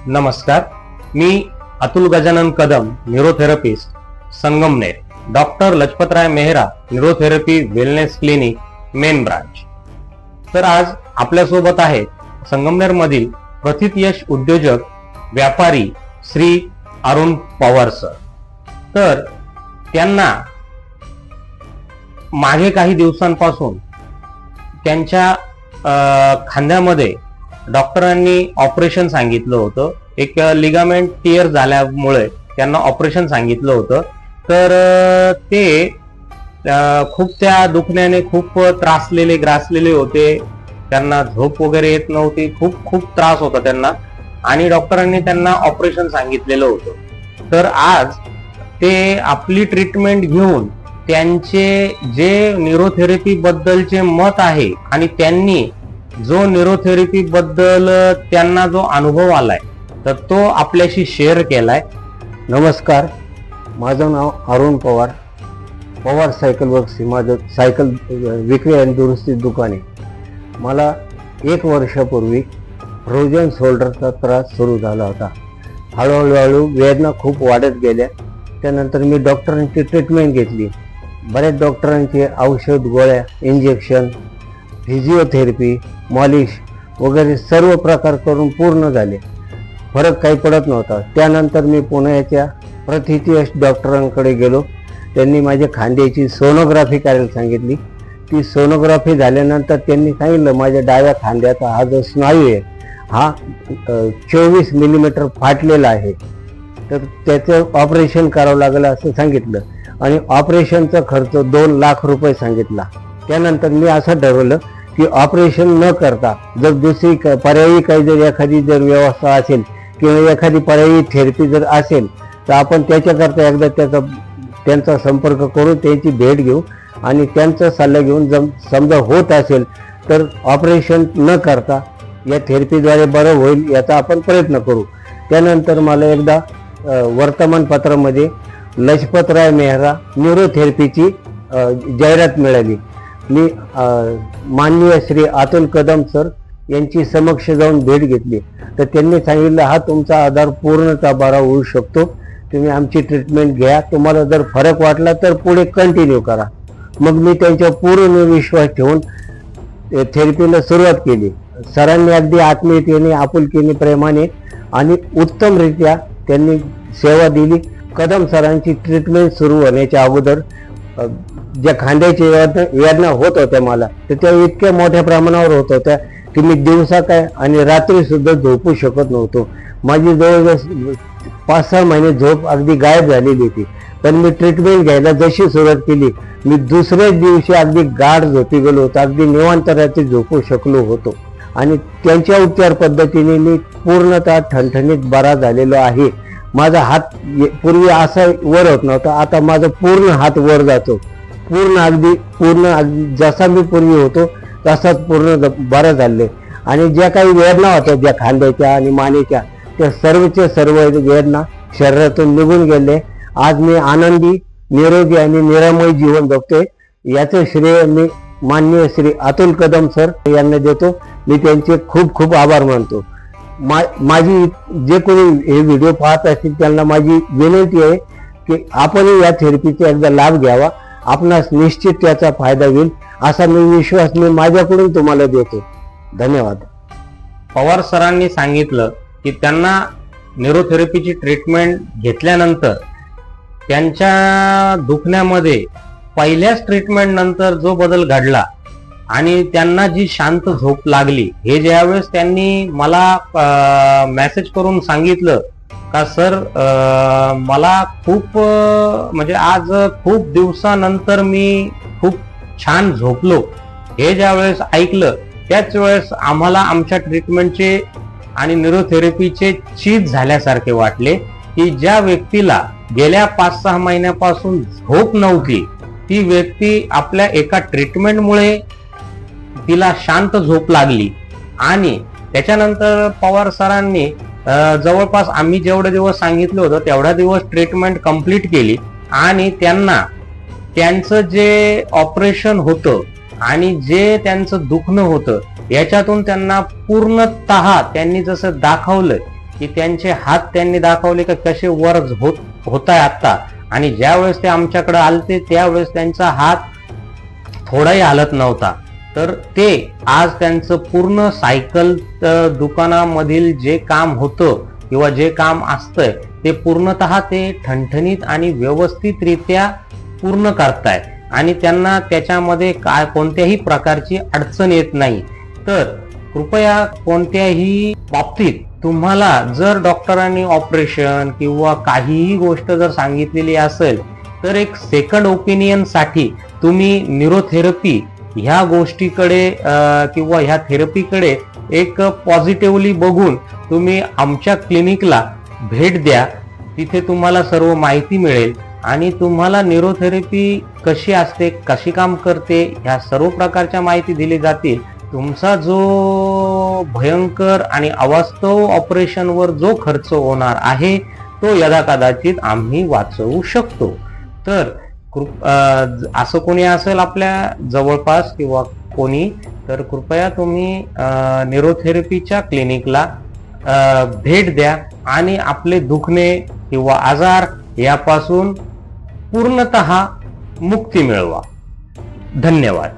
नमस्कार, मी Atul Gajanan Kadam, neurotherapist, Sangamner, doctor Lajpatrai Mehra neurotherapy wellness clinic, main branch. तर आज आपल्यासोबत आहेत संगमनेर मधील प्रथित यश उद्योजक व्यापारी श्री अरुण पवार सर। तर त्यांना मागे काही दिवसांपासून त्यांच्या खांद्यामध्ये डॉक्टरांनी ऑपरेशन सांगितलं होतं। एक लिगामेंट टियर झाल्यामुळे त्यांना ऑपरेशन सांगितलं होतं। तर ते खूप त्या दुखण्याने खूप ग्रासलेले होते। त्यांना झोप वगैरे येत नव्हती, खूप त्रास होता त्यांना, आणि डॉक्टरांनी त्यांना ऑपरेशन सांगितलेलं होतं। तर आज ते आपली ट्रीटमेंट घेऊन त्यांचे जे न्यूरोथेरपी बद्दलचे मत आहे आणि त्यांनी जो न्यूरोथेरपी बद्दल त्यांना जो अनुभव आलाय तर तो आपल्याशी शेअर केलाय। नमस्कार, माझं नाव अरुण पवार, पवार सायकल वर्क्स ही माझं सायकल विक्री आणि दुरुस्ती दुकान आहे। मला 1 वर्षापूर्वी फ्रोजन शोल्डरचा त्रास सुरू झाला होता। हळूहळू वेदना खूप वाढत गेल्या। त्यानंतर मी डॉक्टरांची ट्रीटमेंट घेतली। बऱ्याच डॉक्टरांचे औषध, गोळ्या, इंजेक्शन, फिजिओथेरपी, मॉलिश वगैरे सर्व प्रकार करून पूर्ण झाले, फरक काही पडत नव्हता। त्यानंतर मी पुण्याच्या प्रथित यश डॉक्टरांकडे गेलो। त्यांनी माझ्या खांद्याची सोनोग्राफी करायला सांगितली। ती सोनोग्राफी झाल्यानंतर त्यांनी सांगितलं माझ्या डाव्या खांद्याचा हा जो स्नायू आहे हा 24 मिलीमीटर फाटलेला आहे, तर त्याचं ऑपरेशन करावं लागलं असं सांगितलं, आणि ऑपरेशनचा खर्च 2 लाख रुपये सांगितला। त्यानंतर मी असं ठरवलं की ऑपरेशन न करता जर दुसरी पर्यायी काही जर एखादी जर व्यवस्था असेल किंवा एखादी पर्यायी थेरपी जर असेल तर आपण त्याच्याकरता एकदा त्यांचा संपर्क करून त्यांची भेट घेऊ आणि त्यांचा सल्ला घेऊन समजा होत असेल तर ऑपरेशन न करता या थेरपीद्वारे बरं होईल याचा आपण प्रयत्न करू। त्यानंतर मला एकदा वर्तमानपत्रामध्ये लजपतराय मेहरा न्यूरोथेरपीची जाहिरात मिळाली। मी माननीय श्री अतुल कदम सर यांची समक्ष जाऊन भेट घेतली, तर त्यांनी सांगितलं हा तुमचा आधार पूर्णतः बरा होऊ शकतो, तुम्ही आमची ट्रीटमेंट घ्या, तुम्हाला जर फरक वाटला तर पुढे कंटिन्यू करा। मग मी त्यांच्या पूर्ण विश्वास ठेवून थेरपीला सुरुवात केली। सरांनी अगदी आत्मीयतेने, आपुलकीने, प्रेमाने आणि उत्तमरित्या त्यांनी सेवा दिली। कदम सरांची ट्रीटमेंट सुरू होण्याच्या अगोदर ज्या खांद्याची वेदना होत होत्या मला, तर त्या इतक्या मोठ्या प्रमाणावर होत होत्या की मी दिवसा काय आणि रात्री सुद्धा झोपू शकत नव्हतो। माझी जवळजवळ 5-6 महिने झोप अगदी गायब झालेली होती। पण मी ट्रीटमेंट घ्यायला जशी सुरुवात केली, मी दुसऱ्याच दिवशी अगदी गाढ झोपी गेलो होतो, अगदी निवांत रात्री झोपू शकलो होतो, आणि त्यांच्या उपचार पद्धतीने मी पूर्णतः ठणठणीत बरा झालेलो आहे। माझा हात पूर्वी असा वर होत नव्हता, आता माझा पूर्ण हात वर जातो, पूर्ण जसा मी पूर्वी होतो तसाच पूर्ण बरा झाले। आणि ज्या काही वेदना होत्या ज्या खांद्याच्या आणि मानेच्या, त्या सर्वच्या सर्व वेदना शरीरातून निघून गेले। आज मी आनंदी, निरोगी आणि निरामय जीवन जगतोय। याचं श्रेय मी माननीय श्री अतुल कदम सर यांना देतो। मी त्यांचे खूप आभार मानतो। माझी जे कोणी हे व्हिडिओ पाहत असतील त्यांना माझी विनंती आहे की आपण या थेरपीचा एकदा लाभ घ्यावा, आपणास निश्चित त्याचा फायदा होईल असा मी विश्वास मी माझ्याकडून तुम्हाला देतो। धन्यवाद। पवार सरांनी सांगितलं की त्यांना न्यूरोथेरपीची ट्रीटमेंट घेतल्यानंतर त्यांच्या दुखण्यामध्ये पहिल्याच ट्रीटमेंट नंतर जो बदल घडला आणि त्यांना जी शांत झोप लागली, हे ज्यावेळेस त्यांनी मला मेसेज करून सांगितलं का सर मला खूप म्हणजे आज खूप दिवसानंतर मी खूप छान झोपलो, हे ज्यावेळेस ऐकलं त्याच वेळेस आम्हाला आमच्या ट्रीटमेंटचे आणि न्यूरोथेरपीचे चीज झाल्यासारखे वाटले की ज्या व्यक्तीला गेल्या 5-6 महिन्यापासून झोप नव्हती, ती व्यक्ती आपल्या एका ट्रीटमेंटमुळे तिला शांत झोप लागली। आणि त्याच्यानंतर पवार सरांनी जवळपास आम्ही जेवढे दिवस सांगितलं होतं तेवढा दिवस ट्रीटमेंट कंप्लीट केली, आणि त्यांना त्यांचं जे ऑपरेशन होतं आणि जे त्यांचं दुखणं होतं याच्यातून त्यांना पूर्णतः त्यांनी जसं दाखवलं की त्यांचे हात त्यांनी दाखवले की कसे वर होत आहे आता, आणि ज्या वेळेस ते आमच्याकडे आलते त्यावेळेस त्यांचा हात थोडाही हालत नव्हता. तर ते आज त्यांचं पूर्ण सायकल दुकानामधील जे काम होतं किंवा जे काम असतंय ते पूर्णतः ते ठणठणीत आणि व्यवस्थितरित्या पूर्ण करतायत, आणि त्यांना त्याच्यामध्ये कोणत्याही प्रकारची अडचण येत नाही. तर कृपया कोणत्याही बाबतीत तुम्हाला जर डॉक्टरांनी ऑपरेशन किंवा काहीही गोष्ट जर सांगितलेली असेल तर एक सेकंड ओपिनियन साठी तुम्ही न्यूरोथेरपी ह्या गोष्टीकडे किंवा ह्या थेरपीकडे एक पॉझिटिव्हली बघून तुम्ही आमच्या क्लिनिकला भेट द्या. तिथे तुम्हाला सर्व माहिती मिळेल आणि तुम्हाला न्यूरोथेरपी कशी असते, कशी काम करते, ह्या सर्व प्रकारच्या माहिती दिली जातील. तुमचा जो भयंकर आणि अवास्तव ऑपरेशनवर जो खर्च होणार आहे तो यदाकदाचित आम्ही वाचवू शकतो. तर असं कोणी असेल आपल्या जवळपास किंवा कोणी, तर कृपया तुम्ही न्यूरोथेरपीच्या क्लिनिकला भेट द्या आणि आपले दुखणे किंवा आजार यापासून पूर्णतः मुक्ती मिळवा. धन्यवाद.